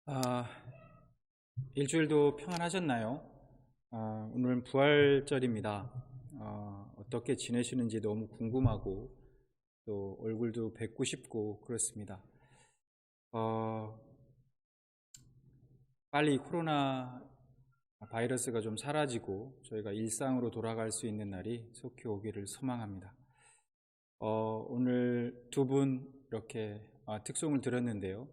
아, 일주일도 평안하셨나요? 오늘은 부활절입니다. 어떻게 지내시는지 너무 궁금하고 또 얼굴도 뵙고 싶고 그렇습니다. 어, 빨리 코로나 바이러스가 좀 사라지고 저희가 일상으로 돌아갈 수 있는 날이 속히 오기를 소망합니다. 오늘 두 분 이렇게 특송을 들었는데요.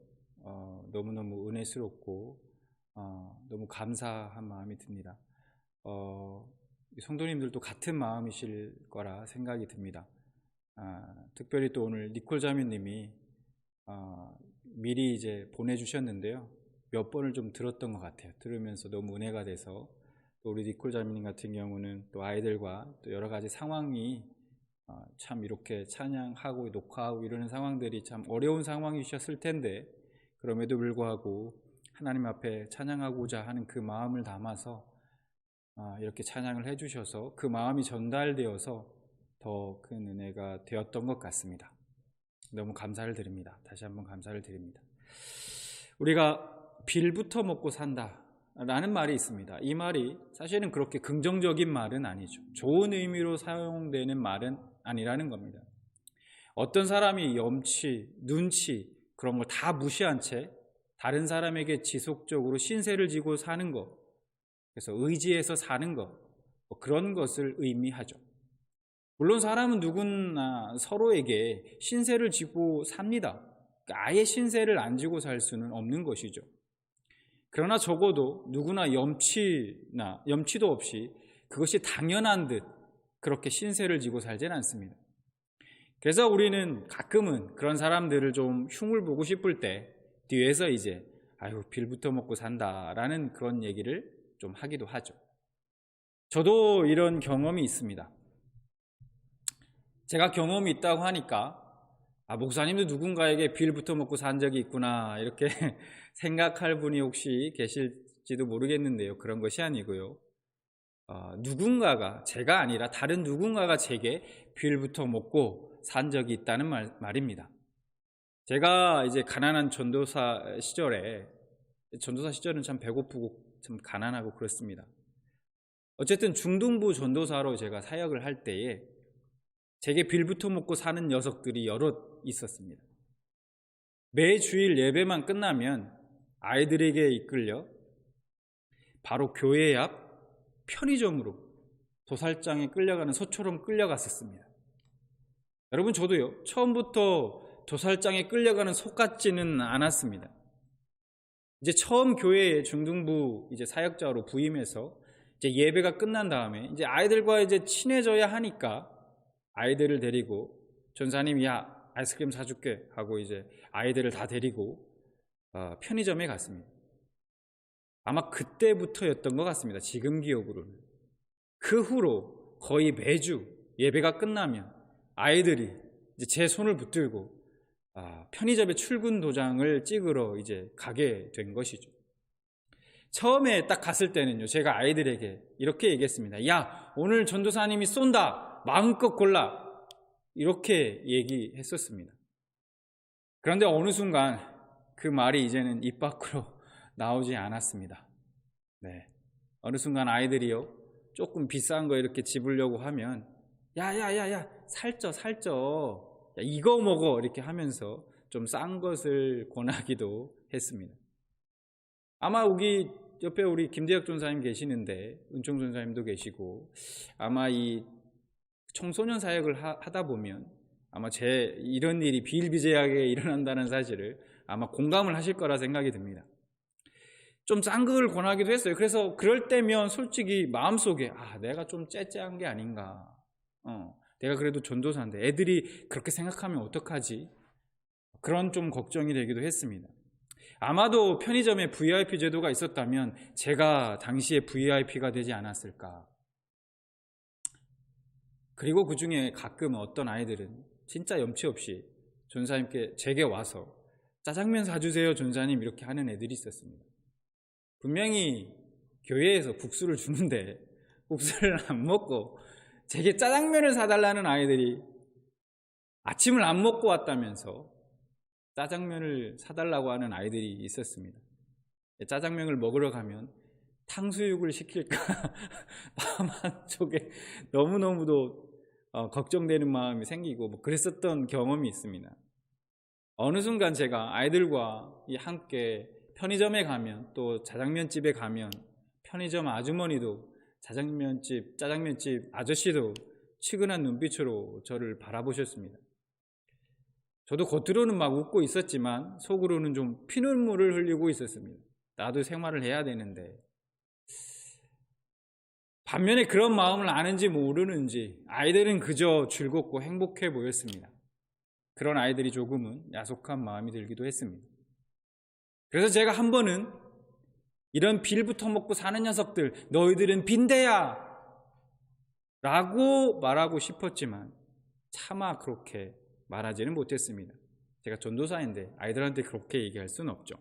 너무너무 은혜스럽고 너무 감사한 마음이 듭니다. 성도님들도 같은 마음이실 거라 생각이 듭니다. 특별히 또 오늘 니콜 자매님이 미리 이제 보내주셨는데요. 몇 번을 좀 들었던 것 같아요. 들으면서 너무 은혜가 돼서. 또 우리 니콜 자매님 같은 경우는 또 아이들과 또 여러 가지 상황이 참 이렇게 찬양하고 녹화하고 이러는 상황들이 참 어려운 상황이셨을 텐데, 그럼에도 불구하고 하나님 앞에 찬양하고자 하는 그 마음을 담아서 이렇게 찬양을 해주셔서 그 마음이 전달되어서 더 큰 은혜가 되었던 것 같습니다. 너무 감사를 드립니다. 다시 한번 감사를 드립니다. 우리가 빌부터 먹고 산다 라는 말이 있습니다. 이 말이 사실은 그렇게 긍정적인 말은 아니죠. 좋은 의미로 사용되는 말은 아니라는 겁니다. 어떤 사람이 염치, 눈치 그런 걸 다 무시한 채 다른 사람에게 지속적으로 신세를 지고 사는 것, 그래서 의지해서 사는 것, 그런 것을 의미하죠. 물론 사람은 누구나 서로에게 신세를 지고 삽니다. 아예 신세를 안 지고 살 수는 없는 것이죠. 그러나 적어도 누구나 염치도 없이 그것이 당연한 듯 그렇게 신세를 지고 살지는 않습니다. 그래서 우리는 가끔은 그런 사람들을 좀 흉을 보고 싶을 때 뒤에서 이제 아유 빌부터 먹고 산다라는 그런 얘기를 좀 하기도 하죠. 저도 이런 경험이 있습니다. 제가 경험이 있다고 하니까 목사님도 누군가에게 빌부터 먹고 산 적이 있구나 이렇게 생각할 분이 혹시 계실지도 모르겠는데요. 그런 것이 아니고요. 누군가가, 제가 아니라 다른 누군가가 제게 빌부터 먹고 산 적이 있다는 말입니다. 제가 이제 가난한 전도사 시절은 참 배고프고 참 가난하고 그렇습니다. 어쨌든 중등부 전도사로 제가 사역을 할 때에 제게 빌부터 먹고 사는 녀석들이 여럿 있었습니다. 매 주일 예배만 끝나면 아이들에게 이끌려 바로 교회 앞 편의점으로 도살장에 끌려가는 소처럼 끌려갔었습니다. 여러분, 저도요, 처음부터 도살장에 끌려가는 소 같지는 않았습니다. 이제 처음 교회에 중등부 이제 사역자로 부임해서 이제 예배가 끝난 다음에 이제 아이들과 이제 친해져야 하니까 아이들을 데리고 전사님, 야, 아이스크림 사줄게 하고 이제 아이들을 다 데리고 편의점에 갔습니다. 아마 그때부터였던 것 같습니다. 지금 기억으로는. 그 후로 거의 매주 예배가 끝나면 아이들이 이제 제 손을 붙들고 편의점에 출근 도장을 찍으러 이제 가게 된 것이죠. 처음에 딱 갔을 때는요, 제가 아이들에게 이렇게 얘기했습니다. 야, 오늘 전도사님이 쏜다. 마음껏 골라. 이렇게 얘기했었습니다. 그런데 어느 순간 그 말이 이제는 입 밖으로 나오지 않았습니다. 네. 어느 순간 아이들이요, 조금 비싼 거 이렇게 집으려고 하면 야야야야 살쪄 야, 이거 먹어 이렇게 하면서 좀 싼 것을 권하기도 했습니다. 아마 여기 옆에 우리 김대혁 전사님 계시는데 은총 전사님도 계시고 아마 이 청소년 사역을 하다 보면 아마 제 이런 일이 비일비재하게 일어난다는 사실을 아마 공감을 하실 거라 생각이 듭니다. 좀 싼 걸 권하기도 했어요. 그래서 그럴 때면 솔직히 마음속에 내가 좀 째째한 게 아닌가, 내가 그래도 전도사인데 애들이 그렇게 생각하면 어떡하지, 그런 좀 걱정이 되기도 했습니다. 아마도 편의점에 VIP 제도가 있었다면 제가 당시에 VIP가 되지 않았을까. 그리고 그 중에 가끔 어떤 아이들은 진짜 염치 없이 전사님께 제게 와서 짜장면 사주세요 전사님 이렇게 하는 애들이 있었습니다. 분명히 교회에서 국수를 주는데 국수를 안 먹고 제게 짜장면을 사달라는 아이들이 아침을 안 먹고 왔다면서 짜장면을 사달라고 하는 아이들이 있었습니다. 짜장면을 먹으러 가면 탕수육을 시킬까 마음 한쪽에 너무너무도 걱정되는 마음이 생기고 뭐 그랬었던 경험이 있습니다. 어느 순간 제가 아이들과 함께 편의점에 가면, 또 짜장면집에 가면 편의점 아주머니도 짜장면집 아저씨도 측은한 눈빛으로 저를 바라보셨습니다. 저도 겉으로는 막 웃고 있었지만 속으로는 좀 피눈물을 흘리고 있었습니다. 나도 생활을 해야 되는데. 반면에 그런 마음을 아는지 모르는지 아이들은 그저 즐겁고 행복해 보였습니다. 그런 아이들이 조금은 야속한 마음이 들기도 했습니다. 그래서 제가 한 번은 이런 빌부터 먹고 사는 녀석들, 너희들은 빈대야! 라고 말하고 싶었지만 차마 그렇게 말하지는 못했습니다. 제가 전도사인데 아이들한테 그렇게 얘기할 수는 없죠.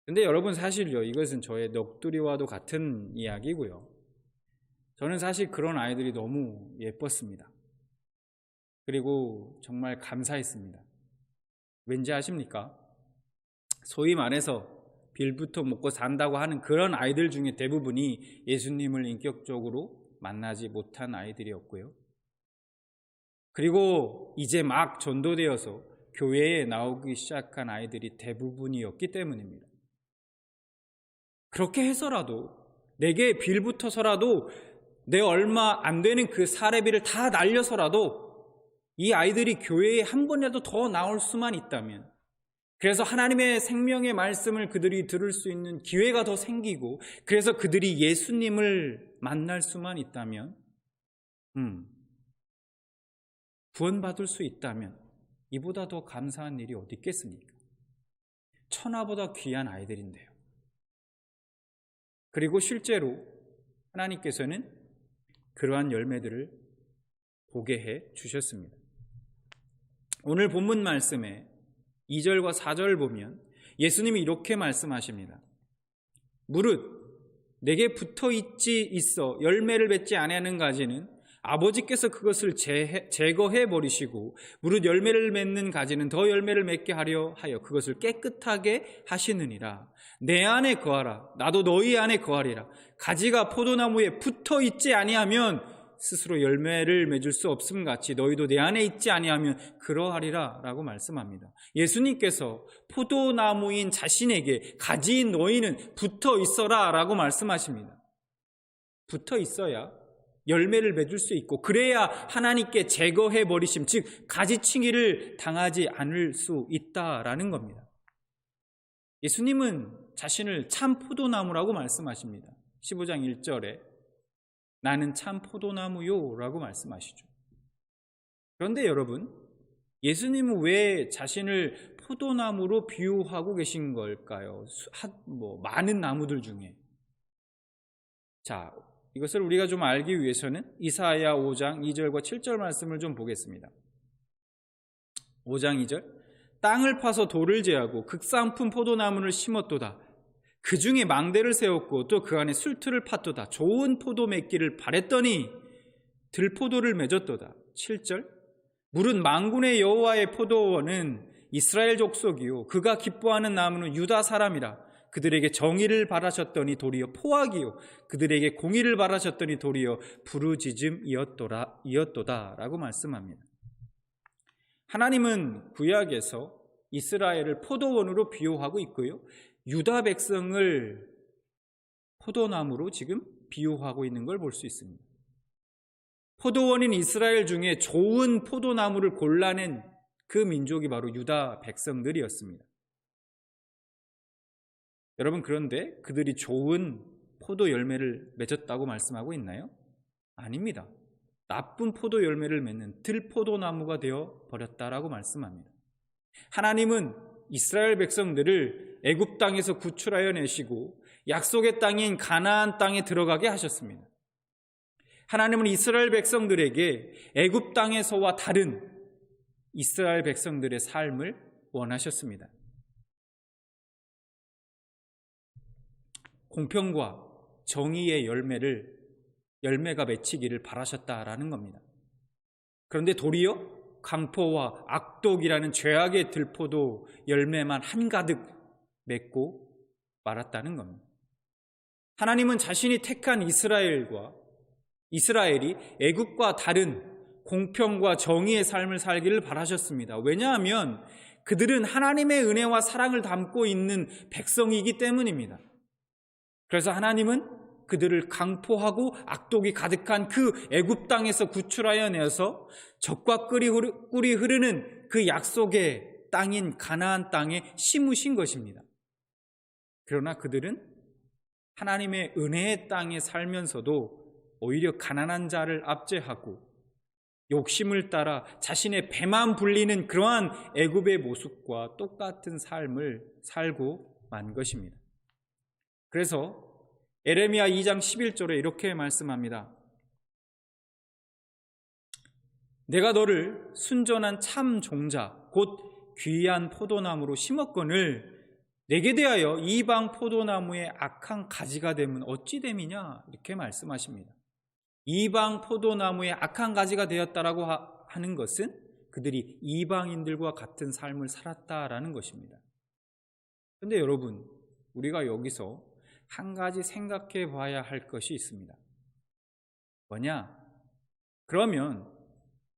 근데 여러분, 사실요, 이것은 저의 넋두리와도 같은 이야기고요. 저는 사실 그런 아이들이 너무 예뻤습니다. 그리고 정말 감사했습니다. 왠지 아십니까? 소위 말해서 빌부터 먹고 산다고 하는 그런 아이들 중에 대부분이 예수님을 인격적으로 만나지 못한 아이들이었고요. 그리고 이제 막 전도되어서 교회에 나오기 시작한 아이들이 대부분이었기 때문입니다. 그렇게 해서라도 내게 빌부터서라도 내 얼마 안 되는 그 사례비를 다 날려서라도 이 아이들이 교회에 한 번이라도 더 나올 수만 있다면, 그래서 하나님의 생명의 말씀을 그들이 들을 수 있는 기회가 더 생기고, 그래서 그들이 예수님을 만날 수만 있다면, 구원받을 수 있다면 이보다 더 감사한 일이 어디 있겠습니까? 천하보다 귀한 아이들인데요. 그리고 실제로 하나님께서는 그러한 열매들을 보게 해 주셨습니다. 오늘 본문 말씀에 2절과 4절 보면 예수님이 이렇게 말씀하십니다. 무릇 내게 붙어 있어 열매를 맺지 아니하는 가지는 아버지께서 그것을 제거해 버리시고, 무릇 열매를 맺는 가지는 더 열매를 맺게 하려 하여 그것을 깨끗하게 하시느니라. 내 안에 거하라, 나도 너희 안에 거하리라. 가지가 포도나무에 붙어 있지 아니하면 스스로 열매를 맺을 수 없음 같이 너희도 내 안에 있지 아니하면 그러하리라 라고 말씀합니다. 예수님께서 포도나무인 자신에게 가지인 너희는 붙어 있어라 라고 말씀하십니다. 붙어 있어야 열매를 맺을 수 있고, 그래야 하나님께 제거해 버리심, 즉 가지치기를 당하지 않을 수 있다라는 겁니다. 예수님은 자신을 참 포도나무라고 말씀하십니다. 15장 1절에 나는 참 포도나무요 라고 말씀하시죠. 그런데 여러분, 예수님은 왜 자신을 포도나무로 비유하고 계신 걸까요? 많은 나무들 중에. 자, 이것을 우리가 좀 알기 위해서는 이사야 5장 2절과 7절 말씀을 좀 보겠습니다. 5장 2절, 땅을 파서 돌을 제하고 극상품 포도나무를 심었도다. 그 중에 망대를 세웠고 또 그 안에 술틀을 팠도다. 좋은 포도 맺기를 바랬더니 들포도를 맺었도다. 7절, 무릇 만군의 여호와의 포도원은 이스라엘 족속이요 그가 기뻐하는 나무는 유다 사람이라. 그들에게 정의를 바라셨더니 도리어 포악이요 그들에게 공의를 바라셨더니 도리어 부르짖음이었도다 라고 말씀합니다. 하나님은 구약에서 이스라엘을 포도원으로 비유하고 있고요, 유다 백성을 포도나무로 지금 비유하고 있는 걸 볼 수 있습니다. 포도원인 이스라엘 중에 좋은 포도나무를 골라낸 그 민족이 바로 유다 백성들이었습니다. 여러분, 그런데 그들이 좋은 포도 열매를 맺었다고 말씀하고 있나요? 아닙니다. 나쁜 포도 열매를 맺는 들포도나무가 되어 버렸다라고 말씀합니다. 하나님은 이스라엘 백성들을 애굽 땅에서 구출하여 내시고 약속의 땅인 가나안 땅에 들어가게 하셨습니다. 하나님은 이스라엘 백성들에게 애굽 땅에서와 다른 이스라엘 백성들의 삶을 원하셨습니다. 공평과 정의의 열매가 맺히기를 바라셨다라는 겁니다. 그런데 도리어 강포와 악독이라는 죄악의 들포도 열매만 한가득 맺고 말았다는 겁니다. 하나님은 자신이 택한 이스라엘이 애굽과 다른 공평과 정의의 삶을 살기를 바라셨습니다. 왜냐하면 그들은 하나님의 은혜와 사랑을 담고 있는 백성이기 때문입니다. 그래서 하나님은 그들을 강포하고 악독이 가득한 그 애굽 땅에서 구출하여 내어서 젖과 꿀이 흐르는 그 약속의 땅인 가나안 땅에 심으신 것입니다. 그러나 그들은 하나님의 은혜의 땅에 살면서도 오히려 가난한 자를 압제하고 욕심을 따라 자신의 배만 불리는 그러한 애굽의 모습과 똑같은 삶을 살고 만 것입니다. 그래서 에레미야 2장 11절에 이렇게 말씀합니다. 내가 너를 순전한 참 종자 곧 귀한 포도나무로 심었거늘 내게 대하여 이방 포도나무의 악한 가지가 되면 어찌 됨이냐 이렇게 말씀하십니다. 이방 포도나무의 악한 가지가 되었다라고 하는 것은 그들이 이방인들과 같은 삶을 살았다라는 것입니다. 그런데 여러분, 우리가 여기서 한 가지 생각해 봐야 할 것이 있습니다. 뭐냐? 그러면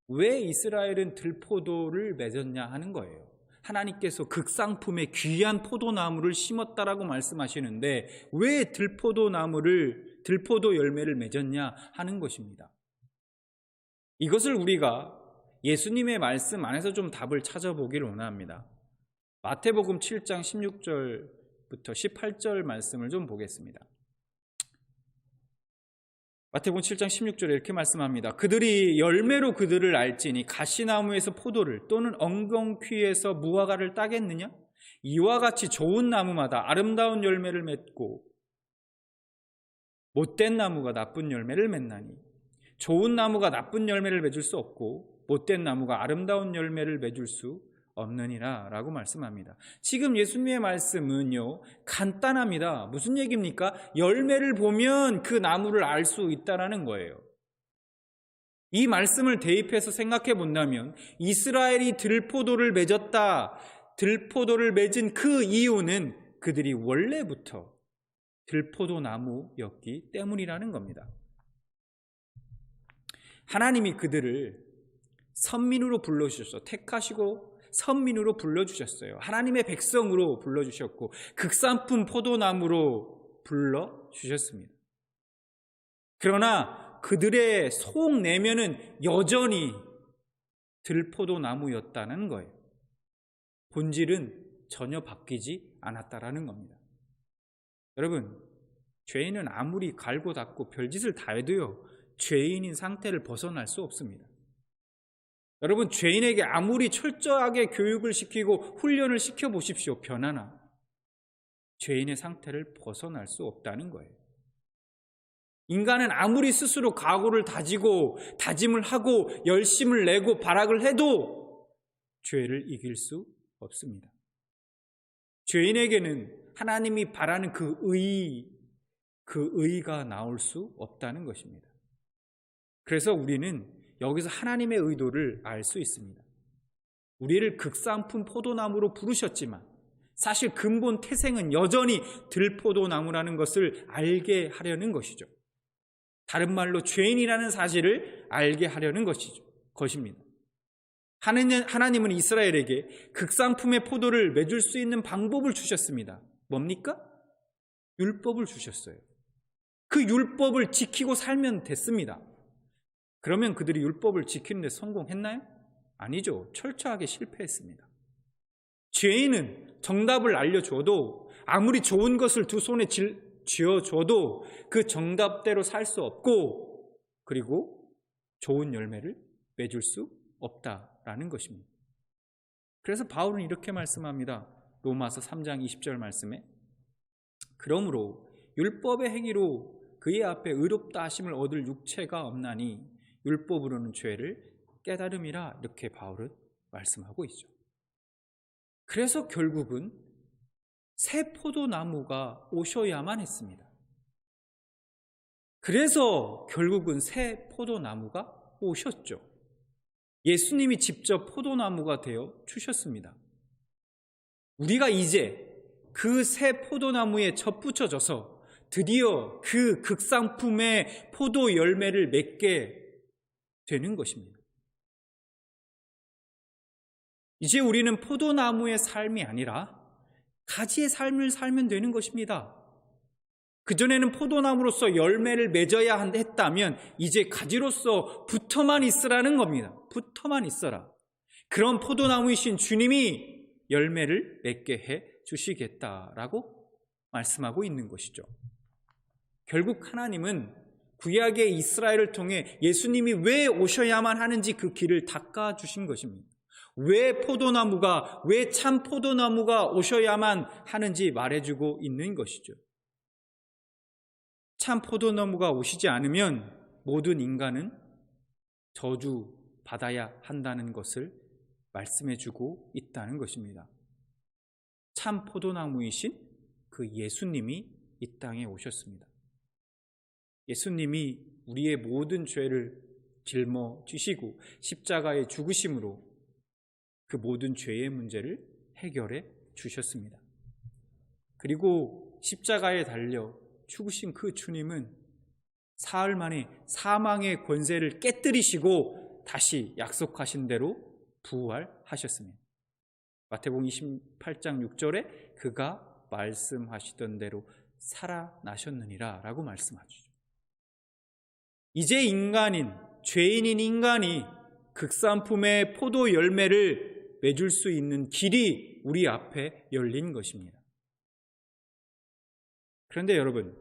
왜 이스라엘은 들포도를 맺었냐 하는 거예요. 하나님께서 극상품의 귀한 포도나무를 심었다라고 말씀하시는데 왜 들포도 열매를 맺었냐 하는 것입니다. 이것을 우리가 예수님의 말씀 안에서 좀 답을 찾아보기를 원합니다. 마태복음 7장 16절부터 18절 말씀을 좀 보겠습니다. 마태복음 7장 16절에 이렇게 말씀합니다. 그들이 열매로 그들을 알지니 가시나무에서 포도를 또는 엉겅퀴에서 무화과를 따겠느냐? 이와 같이 좋은 나무마다 아름다운 열매를 맺고 못된 나무가 나쁜 열매를 맺나니 좋은 나무가 나쁜 열매를 맺을 수 없고 못된 나무가 아름다운 열매를 맺을 수 없느니라 라고 말씀합니다. 지금 예수님의 말씀은요 간단합니다. 무슨 얘기입니까? 열매를 보면 그 나무를 알 수 있다는 거예요. 이 말씀을 대입해서 생각해 본다면 이스라엘이 들포도를 맺었다, 들포도를 맺은 그 이유는 그들이 원래부터 들포도 나무였기 때문이라는 겁니다. 하나님이 그들을 선민으로 불러주셨어. 택하시고 선민으로 불러주셨어요. 하나님의 백성으로 불러주셨고 극산품 포도나무로 불러주셨습니다. 그러나 그들의 속 내면은 여전히 들포도나무였다는 거예요. 본질은 전혀 바뀌지 않았다라는 겁니다. 여러분, 죄인은 아무리 갈고 닦고 별짓을 다 해도요 죄인인 상태를 벗어날 수 없습니다. 여러분, 죄인에게 아무리 철저하게 교육을 시키고 훈련을 시켜보십시오. 변하나 죄인의 상태를 벗어날 수 없다는 거예요. 인간은 아무리 스스로 각오를 다지고 다짐을 하고 열심을 내고 발악을 해도 죄를 이길 수 없습니다. 죄인에게는 하나님이 바라는 그 의의가 나올 수 없다는 것입니다. 그래서 우리는 여기서 하나님의 의도를 알 수 있습니다. 우리를 극상품 포도나무로 부르셨지만 사실 근본 태생은 여전히 들포도나무라는 것을 알게 하려는 것이죠. 다른 말로 죄인이라는 사실을 알게 하려는 것입니다. 하나님은 이스라엘에게 극상품의 포도를 맺을 수 있는 방법을 주셨습니다. 뭡니까? 율법을 주셨어요. 그 율법을 지키고 살면 됐습니다. 그러면 그들이 ül법을 지키는 데 성공했나요? 아니죠. 철저하게 실패했습니다. 죄인은 정답을 알려줘도 아무리 좋은 것을 두 손에 쥐어줘도 그 정답대로 살 수 없고 그리고 좋은 열매를 맺을 수 없다라는 것입니다. 그래서 바울은 이렇게 말씀합니다. 로마서 3장 20절 말씀에 그러므로 율법의 행위로 그의 앞에 의롭다 하심을 얻을 육체가 없나니 율법으로는 죄를 깨달음이라 이렇게 바울은 말씀하고 있죠. 그래서 결국은 새 포도나무가 오셔야만 했습니다. 그래서 결국은 새 포도나무가 오셨죠. 예수님이 직접 포도나무가 되어 주셨습니다. 우리가 이제 그 새 포도나무에 접붙여져서 드디어 그 극상품의 포도 열매를 맺게 되는 것입니다. 이제 우리는 포도나무의 삶이 아니라 가지의 삶을 살면 되는 것입니다. 그전에는 포도나무로서 열매를 맺어야 했다면 이제 가지로서 붙어만 있으라는 겁니다. 붙어만 있어라. 그런 포도나무이신 주님이 열매를 맺게 해 주시겠다라고 말씀하고 있는 것이죠. 결국 하나님은 구약의 이스라엘을 통해 예수님이 왜 오셔야만 하는지 그 길을 닦아주신 것입니다. 왜 포도나무가, 왜 참 포도나무가 오셔야만 하는지 말해주고 있는 것이죠. 참 포도나무가 오시지 않으면 모든 인간은 저주받아야 한다는 것을 말씀해주고 있다는 것입니다. 참 포도나무이신 그 예수님이 이 땅에 오셨습니다. 예수님이 우리의 모든 죄를 짊어지시고 십자가에 죽으심으로 그 모든 죄의 문제를 해결해 주셨습니다. 그리고 십자가에 달려 죽으신 그 주님은 사흘 만에 사망의 권세를 깨뜨리시고 다시 약속하신 대로 부활하셨습니다. 마태복음 28장 6절에 그가 말씀하시던 대로 살아나셨느니라 라고 말씀하시죠. 이제 인간인, 죄인인 인간이 극산품의 포도 열매를 맺을 수 있는 길이 우리 앞에 열린 것입니다. 그런데 여러분,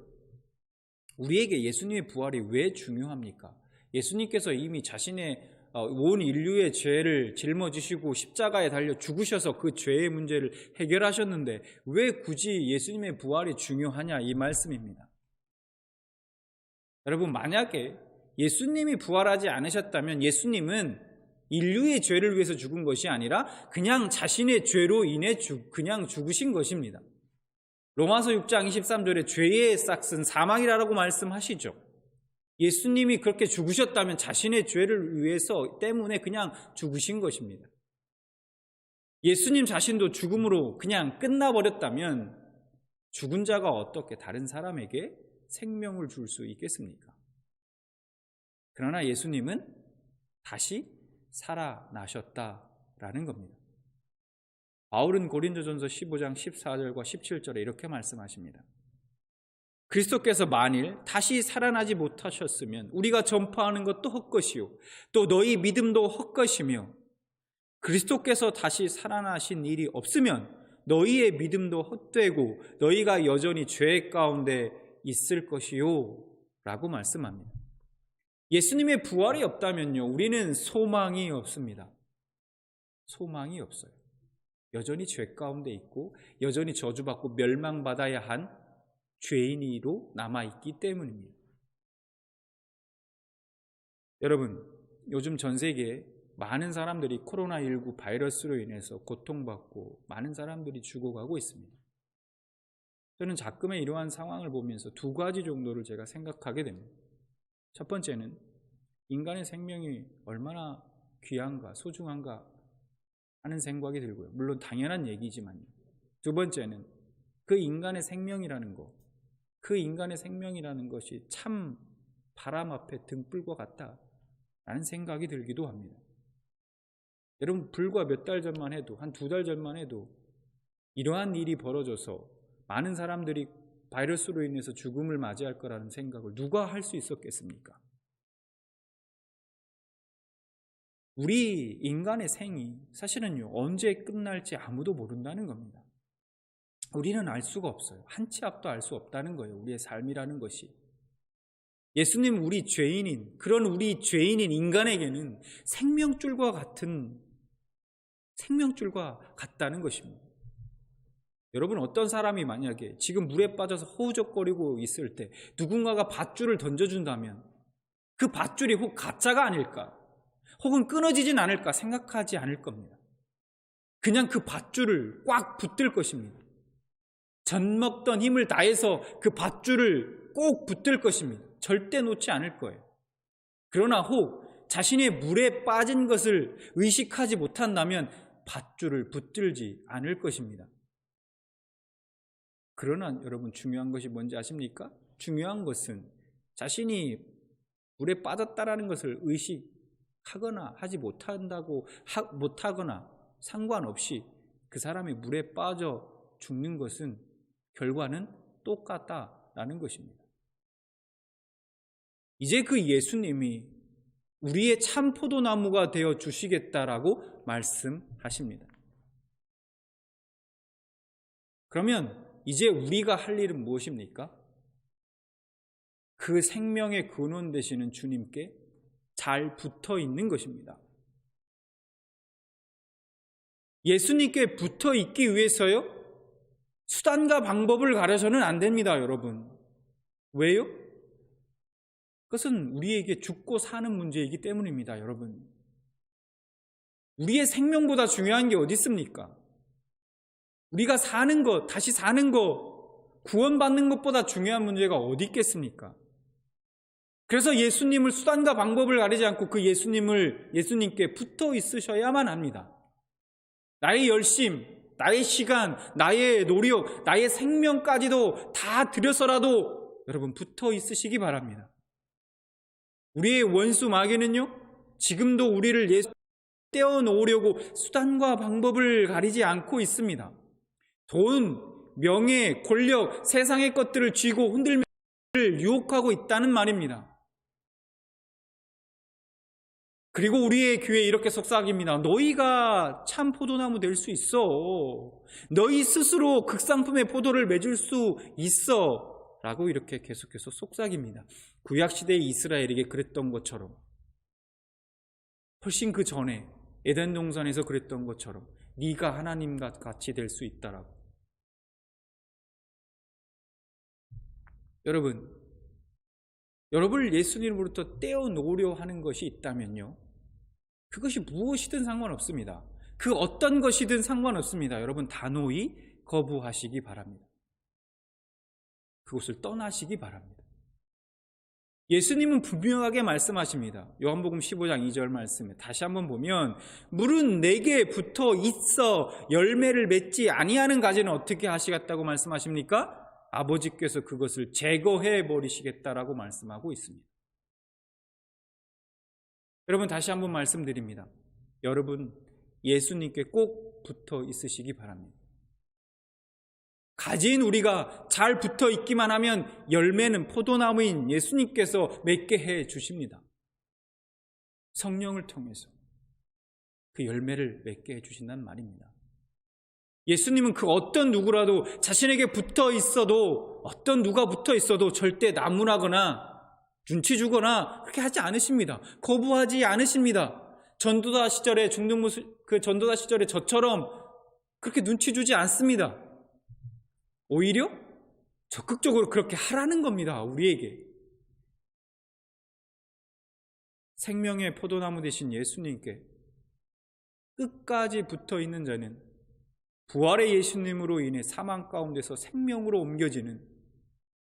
우리에게 예수님의 부활이 왜 중요합니까? 예수님께서 이미 자신의 온 인류의 죄를 짊어지시고 십자가에 달려 죽으셔서 그 죄의 문제를 해결하셨는데 왜 굳이 예수님의 부활이 중요하냐 이 말씀입니다. 여러분, 만약에 예수님이 부활하지 않으셨다면 예수님은 인류의 죄를 위해서 죽은 것이 아니라 그냥 자신의 죄로 인해 그냥 죽으신 것입니다. 로마서 6장 23절에 죄의 싹은 사망이라고 말씀하시죠. 예수님이 그렇게 죽으셨다면 자신의 죄를 위해서 때문에 그냥 죽으신 것입니다. 예수님 자신도 죽음으로 그냥 끝나버렸다면 죽은 자가 어떻게 다른 사람에게 생명을 줄 수 있겠습니까? 그러나 예수님은 다시 살아나셨다라는 겁니다. 바울은 고린도전서 15장 14절과 17절에 이렇게 말씀하십니다. 그리스도께서 만일 다시 살아나지 못하셨으면 우리가 전파하는 것도 헛것이요 또 너희 믿음도 헛것이며 그리스도께서 다시 살아나신 일이 없으면 너희의 믿음도 헛되고 너희가 여전히 죄 가운데 있을 것이요 라고 말씀합니다. 예수님의 부활이 없다면요 우리는 소망이 없습니다. 소망이 없어요. 여전히 죄 가운데 있고 여전히 저주받고 멸망받아야 한 죄인으로 남아있기 때문입니다. 여러분, 요즘 전 세계에 많은 사람들이 코로나19 바이러스로 인해서 고통받고 많은 사람들이 죽어가고 있습니다. 저는 가끔의 이러한 상황을 보면서 두 가지 정도를 제가 생각하게 됩니다. 첫 번째는 인간의 생명이 얼마나 귀한가 소중한가 하는 생각이 들고요. 물론 당연한 얘기지만요. 두 번째는 그 인간의 생명이라는 것, 그 인간의 생명이라는 것이 참 바람 앞에 등불과 같다라는 생각이 들기도 합니다. 여러분, 불과 몇 달 전만 해도, 한 2달 전만 해도 이러한 일이 벌어져서 많은 사람들이 바이러스로 인해서 죽음을 맞이할 거라는 생각을 누가 할 수 있었겠습니까? 우리 인간의 생이 사실은요 언제 끝날지 아무도 모른다는 겁니다. 우리는 알 수가 없어요. 한 치 앞도 알 수 없다는 거예요. 우리의 삶이라는 것이. 예수님 우리 죄인인 그런 우리 죄인인 인간에게는 생명줄과 같다는 것입니다. 여러분, 어떤 사람이 만약에 지금 물에 빠져서 허우적거리고 있을 때 누군가가 밧줄을 던져준다면 그 밧줄이 혹 가짜가 아닐까 혹은 끊어지진 않을까 생각하지 않을 겁니다. 그냥 그 밧줄을 꽉 붙들 것입니다. 젖먹던 힘을 다해서 그 밧줄을 꼭 붙들 것입니다. 절대 놓지 않을 거예요. 그러나 혹 자신의 물에 빠진 것을 의식하지 못한다면 밧줄을 붙들지 않을 것입니다. 그러나 여러분, 중요한 것이 뭔지 아십니까? 중요한 것은 자신이 물에 빠졌다라는 것을 의식하거나 하지 못하거나 상관없이 그 사람이 물에 빠져 죽는 것은 결과는 똑같다라는 것입니다. 이제 그 예수님이 우리의 참 포도나무가 되어 주시겠다라고 말씀하십니다. 그러면 이제 우리가 할 일은 무엇입니까? 그 생명의 근원 되시는 주님께 잘 붙어 있는 것입니다. 예수님께 붙어 있기 위해서요, 수단과 방법을 가려서는 안 됩니다, 여러분. 왜요? 그것은 우리에게 죽고 사는 문제이기 때문입니다, 여러분. 우리의 생명보다 중요한 게 어디 있습니까? 우리가 사는 것, 다시 사는 것, 구원받는 것보다 중요한 문제가 어디 있겠습니까? 그래서 예수님을 수단과 방법을 가리지 않고 그 예수님께 붙어 있으셔야만 합니다. 나의 열심, 나의 시간, 나의 노력, 나의 생명까지도 다 들여서라도 여러분 붙어 있으시기 바랍니다. 우리의 원수 마귀는요, 지금도 우리를 예수 떼어놓으려고 수단과 방법을 가리지 않고 있습니다. 돈, 명예, 권력, 세상의 것들을 쥐고 흔들며 유혹하고 있다는 말입니다. 그리고 우리의 귀에 이렇게 속삭입니다. 너희가 참 포도나무 될 수 있어. 너희 스스로 극상품의 포도를 맺을 수 있어. 라고 이렇게 계속해서 속삭입니다. 구약시대의 이스라엘에게 그랬던 것처럼, 훨씬 그 전에 에덴 동산에서 그랬던 것처럼 네가 하나님과 같이 될 수 있다라고. 여러분을 예수님으로부터 떼어놓으려 하는 것이 있다면요, 그것이 무엇이든 상관없습니다. 그 어떤 것이든 상관없습니다. 여러분, 단호히 거부하시기 바랍니다. 그곳을 떠나시기 바랍니다. 예수님은 분명하게 말씀하십니다. 요한복음 15장 2절 말씀에 다시 한번 보면, 물은 내게 붙어 있어 열매를 맺지 아니하는 가지는 어떻게 하시겠다고 말씀하십니까? 아버지께서 그것을 제거해 버리시겠다라고 말씀하고 있습니다. 여러분, 다시 한번 말씀드립니다. 여러분, 예수님께 꼭 붙어 있으시기 바랍니다. 가진 우리가 잘 붙어 있기만 하면 열매는 포도나무인 예수님께서 맺게 해 주십니다. 성령을 통해서 그 열매를 맺게 해 주신다는 말입니다. 예수님은 그 어떤 누구라도 자신에게 붙어 있어도, 어떤 누가 붙어 있어도 절대 나무라거나 눈치 주거나 그렇게 하지 않으십니다. 거부하지 않으십니다. 전도자 시절에 전도자 시절에 저처럼 그렇게 눈치 주지 않습니다. 오히려 적극적으로 그렇게 하라는 겁니다, 우리에게. 생명의 포도나무 되신 예수님께 끝까지 붙어 있는 자는 부활의 예수님으로 인해 사망 가운데서 생명으로 옮겨지는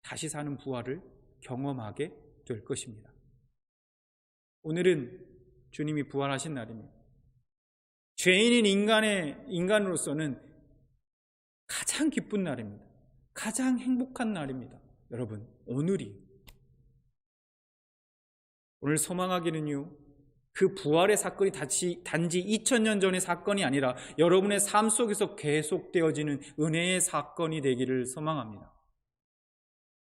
다시 사는 부활을 경험하게 될 것입니다. 오늘은 주님이 부활하신 날입니다. 죄인인 인간으로서는 가장 기쁜 날입니다. 가장 행복한 날입니다. 여러분, 오늘 소망하기는요, 그 부활의 사건이 단지 2000년 전의 사건이 아니라 여러분의 삶 속에서 계속되어지는 은혜의 사건이 되기를 소망합니다.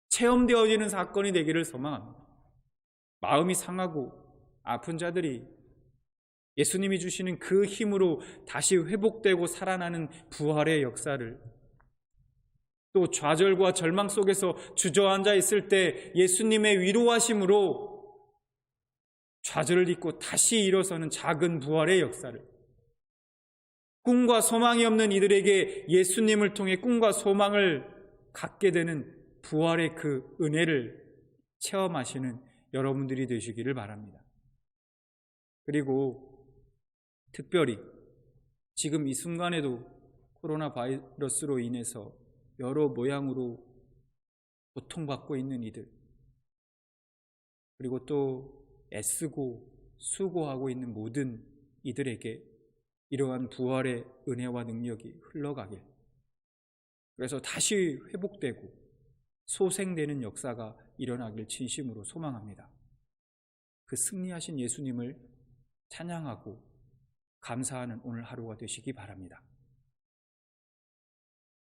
체험되어지는 사건이 되기를 소망합니다. 마음이 상하고 아픈 자들이 예수님이 주시는 그 힘으로 다시 회복되고 살아나는 부활의 역사를, 또 좌절과 절망 속에서 주저앉아 있을 때 예수님의 위로하심으로 좌절을 잊고 다시 일어서는 작은 부활의 역사를, 꿈과 소망이 없는 이들에게 예수님을 통해 꿈과 소망을 갖게 되는 부활의 그 은혜를 체험하시는 여러분들이 되시기를 바랍니다. 그리고 특별히 지금 이 순간에도 코로나 바이러스로 인해서 여러 모양으로 고통받고 있는 이들, 그리고 또 애쓰고 수고하고 있는 모든 이들에게 이러한 부활의 은혜와 능력이 흘러가길, 그래서 다시 회복되고 소생되는 역사가 일어나길 진심으로 소망합니다. 그 승리하신 예수님을 찬양하고 감사하는 오늘 하루가 되시기 바랍니다.